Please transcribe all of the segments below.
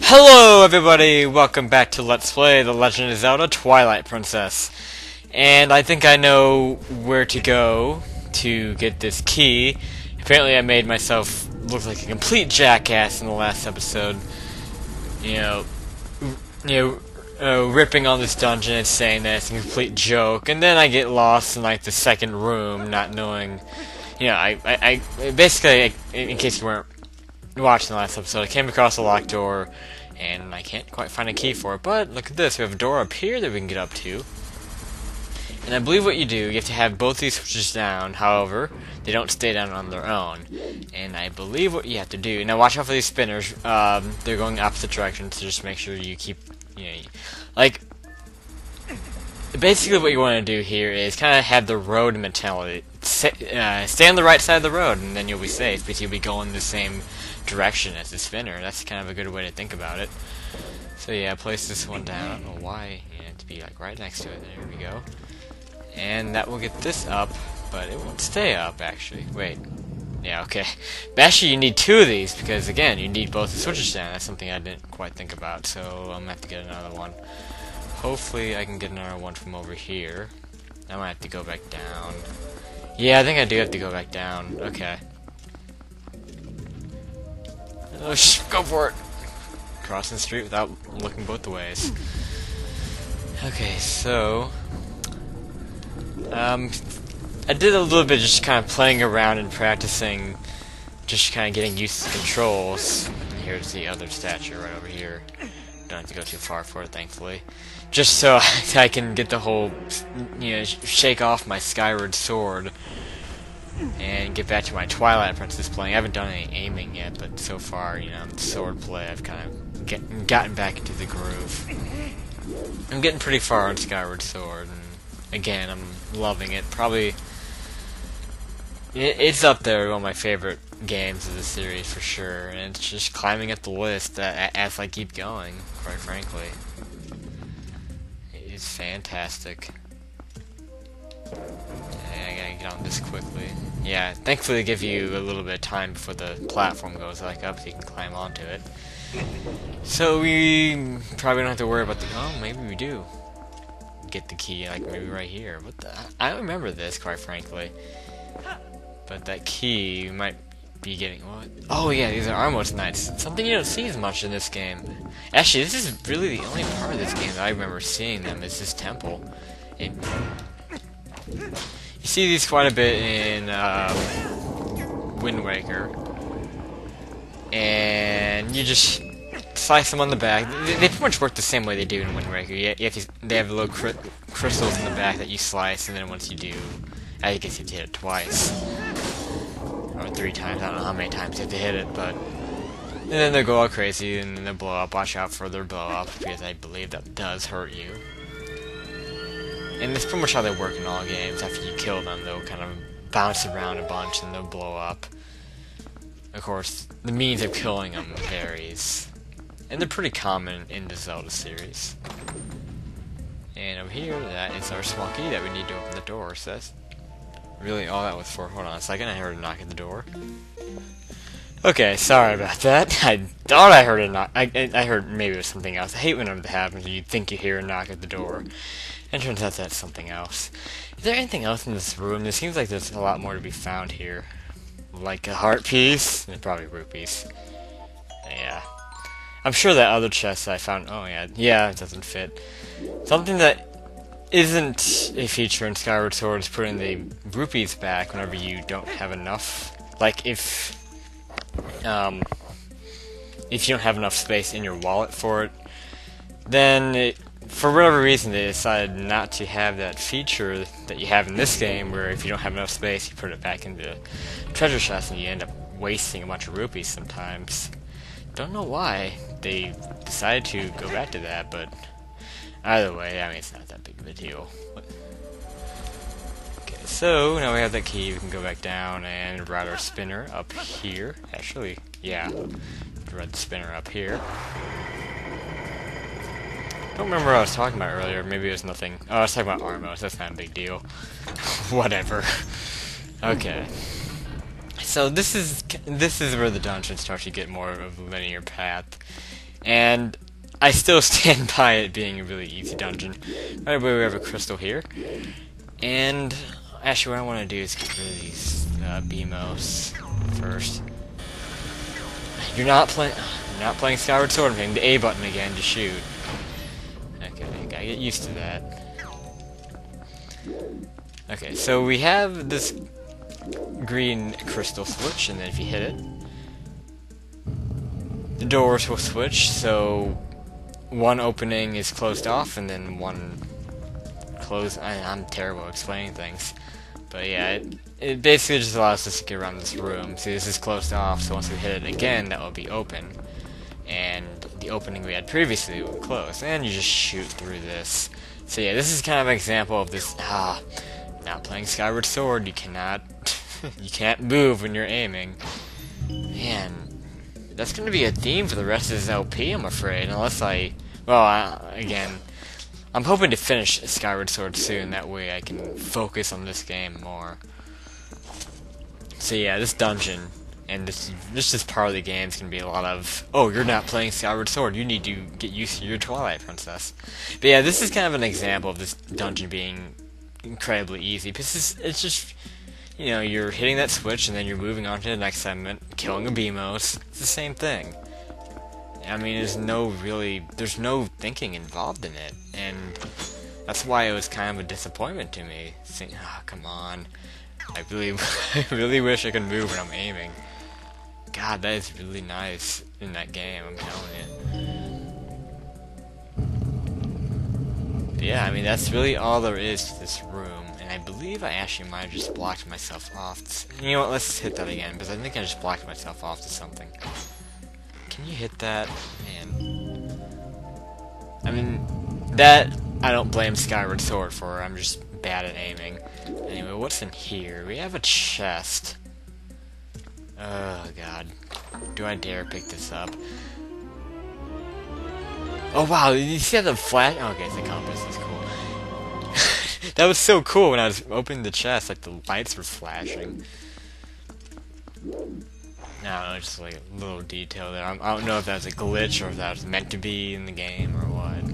Hello everybody, welcome back to Let's Play The Legend of Zelda Twilight Princess. And I think I know where to go to get this key. Apparently I made myself look like a complete jackass in the last episode. You know, ripping on this dungeon and saying that it's a complete joke. And then I get lost in like the second room, not knowing, I basically, in case you weren't watching the last episode, I came across a locked door, and I can't quite find a key for it, but look at this, we have a door up here that we can get up to. And I believe what you do, you have to have both these switches down, however, they don't stay down on their own. And I believe what you have to do, now watch out for these spinners, they're going opposite directions, so just make sure you keep, basically what you want to do here is kind of have the road mentality. Stay on the right side of the road, and then you'll be safe, because you'll be going the same direction as the spinner. That's kind of a good way to think about it. So yeah, place this one down. I don't know why you have to be like right next to it. There we go. And that will get this up, but it won't stay up actually. Wait. Yeah, okay. But actually you need two of these, because again, you need both the switches down. That's something I didn't quite think about, so I'm gonna have to get another one. Hopefully I can get another one from over here. I might have to go back down. Yeah, I think I do have to go back down. Okay. Oh, go for it! Crossing the street without looking both the ways. Okay, so I did a little bit just kind of playing around and practicing, just kind of getting used to the controls. And here's the other statue right over here. Don't have to go too far for it, thankfully. Just so I can get the whole, shake off my Skyward Sword and get back to my Twilight Princess playing. I haven't done any aiming yet, but so far, the sword play, I've kind of gotten back into the groove. I'm getting pretty far on Skyward Sword, and again, I'm loving it. Probably, it's up there, one of my favorite games of the series for sure, and it's just climbing up the list as I keep going, quite frankly. It is fantastic. I gotta get on this quickly. Yeah, thankfully they give you a little bit of time before the platform goes back up so you can climb onto it. So we probably don't have to worry about the... Oh, maybe we do. Get the key, like maybe right here. What the... I don't remember this, quite frankly. But that key you might be getting... What? Oh yeah, these are Armos Knights. Something you don't see as much in this game. Actually, this is really the only part of this game that I remember seeing them, is this temple. You see these quite a bit in Wind Waker, and you just slice them on the back. They pretty much work the same way they do in Wind Waker. They have little crystals in the back that you slice, and then once you do, I guess you have to hit it twice or 3 times. I don't know how many times you have to hit it, but and then they'll go all crazy and then they'll blow up. Watch out for their blow up, because I believe that does hurt you. And that's pretty much how they work in all games. After you kill them, they'll kind of bounce around a bunch and they'll blow up. Of course, the means of killing them varies. And they're pretty common in the Zelda series. And over here, that is our small key that we need to open the door. So that's really all that was for. Hold on a second, I heard a knock at the door. Okay, sorry about that. I thought I heard a knock. I heard maybe it was something else. I hate whenever that happens. You think you hear a knock at the door. And it turns out that's something else. Is there anything else in this room? There seems like there's a lot more to be found here. Like a heart piece? And probably rupees. Yeah. I'm sure that other chest I found... Oh, yeah. Yeah, it doesn't fit. Something that isn't a feature in Skyward Sword is putting the rupees back whenever you don't have enough. Like, if you don't have enough space in your wallet for it, then for whatever reason, they decided not to have that feature that you have in this game, where if you don't have enough space, you put it back into the treasure chest, and you end up wasting a bunch of rupees sometimes. Don't know why they decided to go back to that, but either way, I mean, it's not that big of a deal. Okay, so now we have that key. We can go back down and ride our spinner up here. Actually, yeah, ride the spinner up here. I don't remember what I was talking about earlier. Maybe it was nothing. Oh, I was talking about Armos. That's not a big deal. Whatever. Okay. So this is where the dungeon starts to get more of a linear path. And I still stand by it being a really easy dungeon. Right away, we have a crystal here. And actually, what I want to do is get rid of these BMOs first. You're not playing Skyward Sword. I'm hitting the A button again to shoot. Okay, gotta get used to that. Okay, so we have this green crystal switch, and then if you hit it, the doors will switch. So one opening is closed off, and then one closed. I'm terrible at explaining things, but yeah, it basically just allows us to get around this room. See, this is closed off, so once we hit it again, that will be open, and the opening we had previously will close, and you just shoot through this. So yeah, this is kind of an example of this. Not playing Skyward Sword, you cannot, you can't move when you're aiming. Man, that's gonna be a theme for the rest of this LP, I'm afraid, unless again, I'm hoping to finish Skyward Sword soon, that way I can focus on this game more. So yeah, this dungeon, and this part of the game is going to be a lot of, oh, you're not playing Skyward Sword, you need to get used to your Twilight Princess. But yeah, this is kind of an example of this dungeon being incredibly easy, because it's just, you know, you're hitting that switch, and then you're moving on to the next segment, killing a BMOS. It's the same thing. I mean, there's no thinking involved in it, and that's why it was kind of a disappointment to me. Saying, come on. I really wish I could move when I'm aiming. God, that is really nice in that game, I'm telling you. But yeah, I mean, that's really all there is to this room, and I believe I actually might have just blocked myself off. You know what, let's hit that again, because I think I just blocked myself off to something. Can you hit that? Man. I mean, that I don't blame Skyward Sword for, I'm just bad at aiming. Anyway, what's in here? We have a chest. Oh god. Do I dare pick this up? Oh wow, did you see the flash? Oh, okay, it's the compass, that's cool. That was so cool when I was opening the chest, like the lights were flashing. I don't know, just like a little detail there. I don't know if that was a glitch or if that was meant to be in the game or what.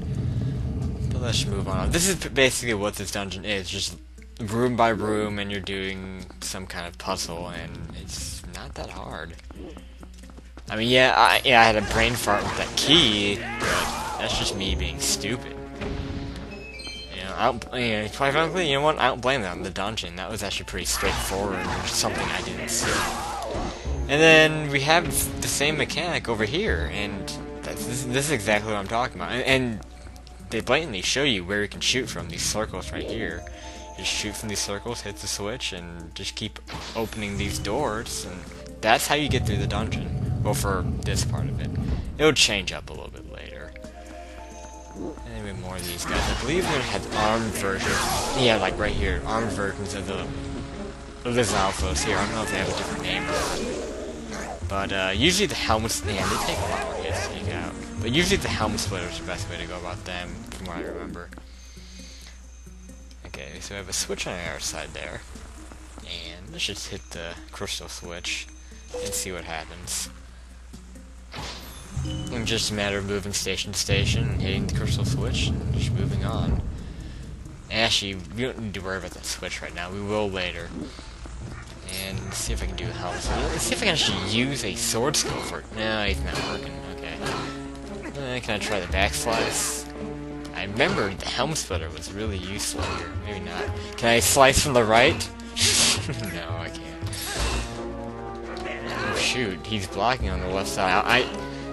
But let's move on. This is basically what this dungeon is, just room by room, and you're doing some kind of puzzle, and it's not that hard. I mean, yeah, I had a brain fart with that key, but that's just me being stupid. Quite frankly, you know what? I don't blame them. The dungeon, that was actually pretty straightforward, and something I didn't see. And then we have the same mechanic over here, and this is exactly what I'm talking about. And they blatantly show you where you can shoot from, these circles right here. Just shoot from these circles, hit the switch, and just keep opening these doors, and that's how you get through the dungeon. Well, for this part of it. It'll change up a little bit later. And then we have more of these guys. I believe they had armed versions. Yeah, like right here, armed versions of the Zalfos here. I don't know if they have a different name or not. But usually the helmet, they take a lot more hits to take out. But usually the helmet splitter is the best way to go about them, from what I remember. Okay, so we have a switch on our side there. And let's just hit the crystal switch and see what happens. It's just a matter of moving station to station and hitting the crystal switch and just moving on. Actually, we don't need to worry about that switch right now. We will later. And let's see if I can do a helmet. Let's see if I can actually use a sword skill for it. No, he's not working. Okay. Can I try the backslice? I remember the helm splitter was really useful here. Maybe not. Can I slice from the right? No, I can't. Oh shoot, he's blocking on the left side.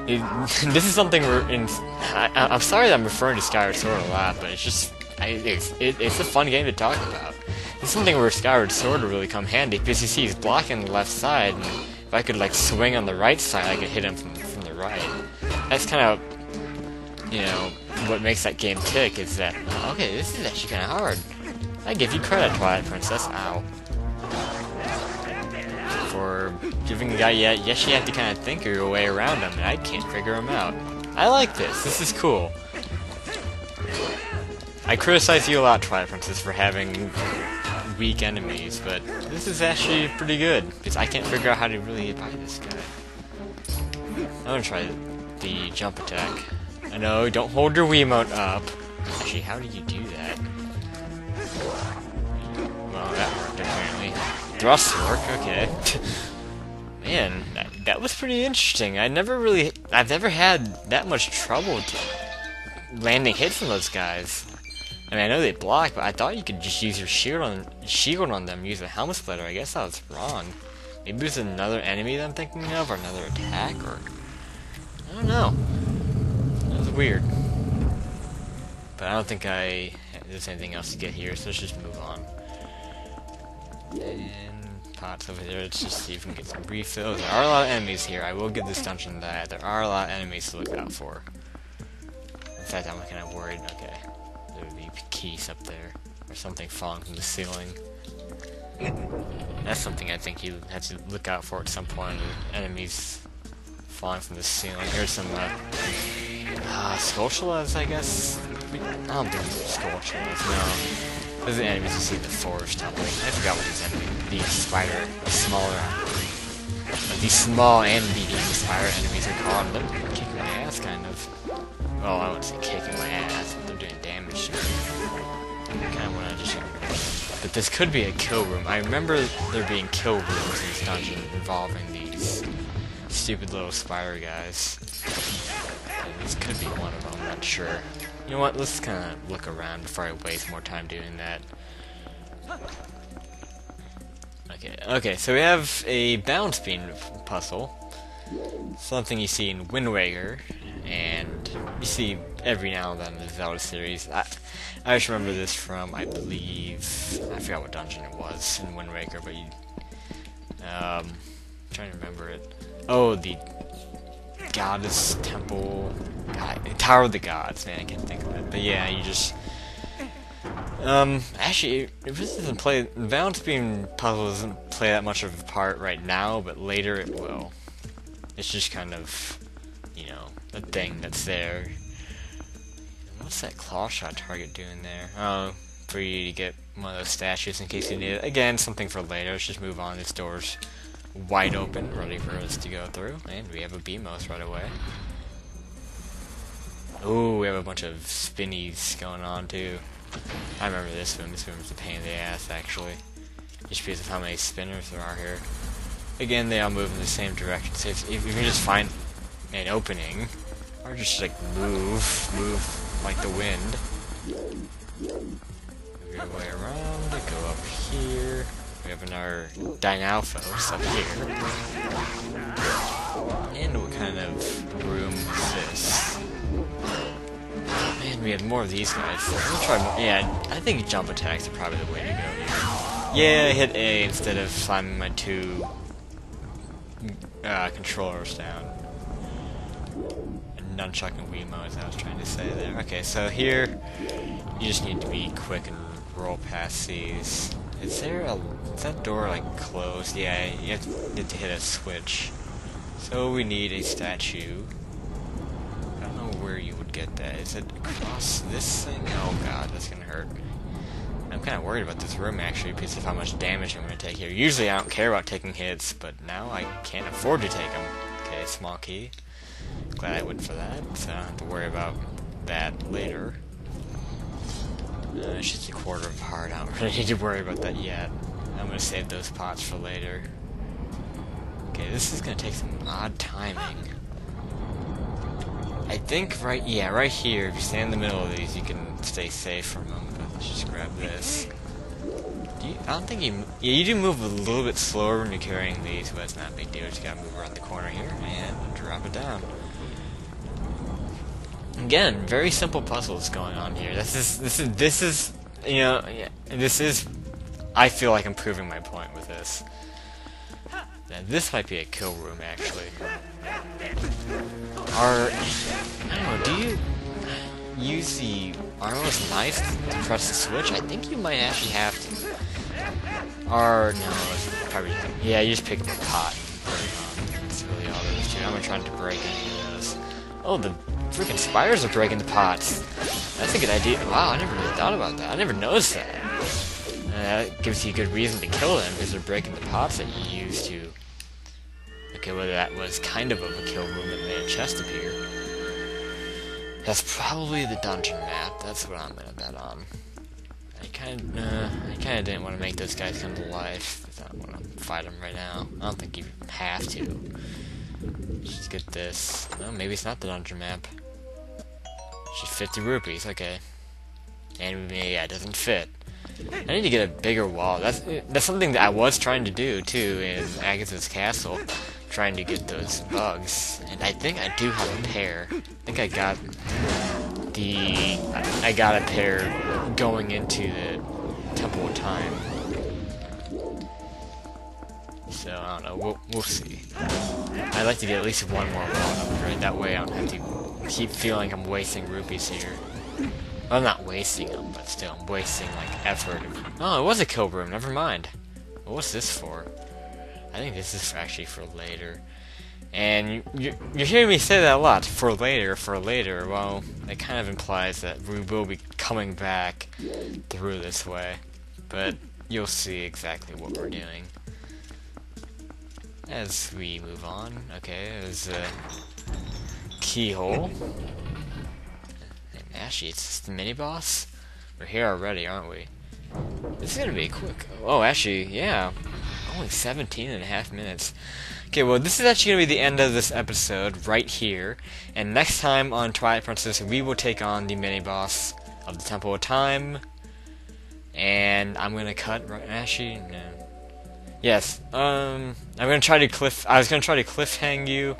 This is something I'm sorry that I'm referring to Skyward Sword a lot, but it's just it's a fun game to talk about. It's something where Skyward Sword would really come handy, because you see he's blocking the left side, and if I could like swing on the right side, I could hit him from the right. That's kind of, you know, what makes that game tick, is that, okay, this is actually kind of hard. I give you credit, Twilight Princess. Ow. For giving the guy, yes, you have to kind of think your way around him, and I can't figure him out. I like this. This is cool. I criticize you a lot, Twilight Princess, for having weak enemies, but this is actually pretty good, because I can't figure out how to really get by this guy. I'm gonna try to the jump attack. I know, don't hold your Wiimote up. Actually, how do you do that? Well, that worked apparently. Thrusts work, okay. Man, that was pretty interesting. I've never had that much trouble landing hits from those guys. I mean, I know they block, but I thought you could just use your shield on them, use a helmet splitter. I guess I was wrong. Maybe there's another enemy that I'm thinking of, or another attack, or... I don't know. That was weird. But I don't think there's anything else to get here, so let's just move on. And pots over there, let's just see if we can get some refills. There are a lot of enemies here. I will give this dungeon that. There are a lot of enemies to look out for. In fact, I'm kind of worried. Okay. There would be keys up there, or something falling from the ceiling. That's something I think you have to look out for at some point. Enemies falling from the ceiling. Here's some Sculptulas, I guess. I don't think these are Sculptulas. No, those are the enemies you see in the forest temple. I forgot what these small and medium spider enemies are called. They're kicking my ass, kind of. Well, I wouldn't say kicking my ass, but they're doing damage to me. I kind of want to just... But this could be a kill room. I remember there being kill rooms in this dungeon involving these stupid little spider guys. And this could be one of them, I'm not sure. You know what, let's kind of look around before I waste more time doing that. Okay, so we have a balance beam puzzle. Something you see in Wind Waker, and you see every now and then in the Zelda series. I just remember this from, I believe, I forgot what dungeon it was in Wind Waker, but I'm trying to remember it. Oh, the Goddess Temple, Tower of the Gods, man, I can't think of it. But yeah, you just, actually, it really doesn't play, the balance beam puzzle doesn't play that much of a part right now, but later it will. It's just kind of, you know, a thing that's there. What's that claw shot target doing there? Oh, for you to get one of those statues in case you need it. Again, something for later. Let's just move on. This door's wide open, ready for us to go through. And we have a Beamos right away. Ooh, we have a bunch of spinnies going on, too. I remember this room. This room's a pain in the ass, actually. Just because of how many spinners there are here. Again, they all move in the same direction. So if you can just find an opening, or just like move like the wind. Move your way around, go up here. We have another Dynalphos up here. And what kind of room is this? Man, we have more of these guys. Let's try more. Yeah, I think jump attacks are probably the way to go here. Yeah, I hit A instead of slamming my two controllers down. And nunchuck and Wiimote, as I was trying to say there. Okay, so here, you just need to be quick and roll past these. Is that door like closed? Yeah, you have to hit a switch. So we need a statue. I don't know where you would get that. Is it across this thing? Oh god, that's gonna hurt. I'm kind of worried about this room actually because of how much damage I'm going to take here. Usually I don't care about taking hits, but now I can't afford to take them. Okay, small key. Glad I went for that, so I don't have to worry about that later. It's just a quarter of a heart. I don't really need to worry about that yet. I'm going to save those pots for later. Okay, this is going to take some odd timing. I think right here, if you stand in the middle of these, you can stay safe from them. But let's just grab this. I don't think you do move a little bit slower when you're carrying these, but it's not a big deal. You just gotta move around the corner here and drop it down. Again, very simple puzzles going on here. This is, you know, yeah, this is. I feel like I'm proving my point with this. Now, this might be a kill room, actually. I don't know, do you use the armless knife to press the switch? I think you might actually have to. Or, no, it's probably just, yeah, you just pick up a pot and put it on. That's really all there is to it. I'm not trying to break any of those. Oh, the freaking spiders are breaking the pots. That's a good idea. Wow, I never really thought about that. I never noticed that. That gives you a good reason to kill them, because they're breaking the pots that you use to... Okay, whether that was kind of a kill room that made a chest appear. That's probably the dungeon map. That's what I'm gonna bet on. I kinda didn't want to make those guys come to life. I don't want to fight them right now. I don't think you have to. Just get this. No, maybe it's not the dungeon map. It's just 50 rupees. Okay. And yeah, it doesn't fit. I need to get a bigger wall. That's something that I was trying to do too in Agatha's castle, trying to get those bugs. And I think I do have a pair. I think I got I got a pair going into the Temple of Time. So I don't know. We'll see. I'd like to get at least one more wall upgrade. That way I don't have to keep feeling I'm wasting rupees here. Well, I'm not wasting them, but still, I'm wasting, like, effort. Oh, it was a kill room, never mind. What's this for? I think this is actually for later. And you're hearing me say that a lot. For later, for later. Well, it kind of implies that we will be coming back through this way. But you'll see exactly what we're doing as we move on. Okay, there's a keyhole. Actually, it's just the mini-boss? We're here already, aren't we? This is gonna be quick. Oh, actually, yeah. Only 17.5 minutes. Okay, well, this is actually gonna be the end of this episode, right here. And next time on Twilight Princess, we will take on the mini-boss of the Temple of Time. And I'm gonna cut right... Actually, no. Yes, I was gonna try to cliffhang you.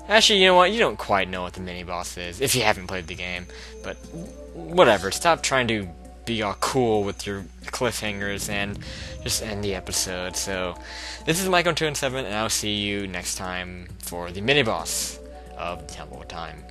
Actually, you know what? You don't quite know what the mini-boss is, if you haven't played the game. But, whatever. Stop trying to be all cool with your cliffhangers and just end the episode. So, this is Mike on 2 and 7, and I'll see you next time for the mini-boss of the Temple of Time.